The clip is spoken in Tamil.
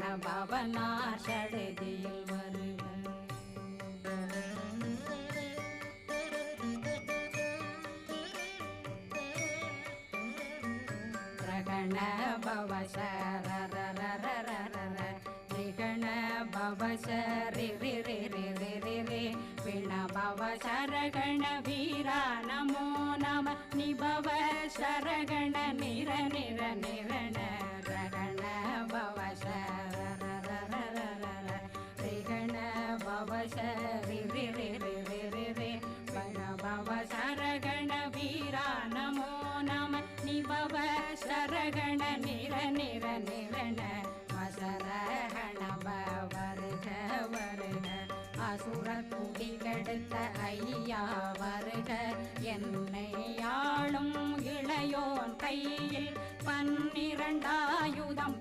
பவனார் சடுதியில் வருக. ரகண பவ சரரரரரர ரிகண பவ சரி ரி ரி ரி ரி ரி ரி விண பவ சரகண வீரா நமோ நம நிபவ சரகண நிர நிர நிரண ரகண பவ சரரரரர ரிகண பவ சரி ரி ரி ரி ரி ரி ரி விண பவ சரகண வீரா நமோ நம நிபவ சரகண நிர நிர நிரண மசரகண வருக வருக அசுர குடி கெடுத்த ஐயா வருக என்னை ஆளும் இளையோன் கையில் 12 ஆயுதம்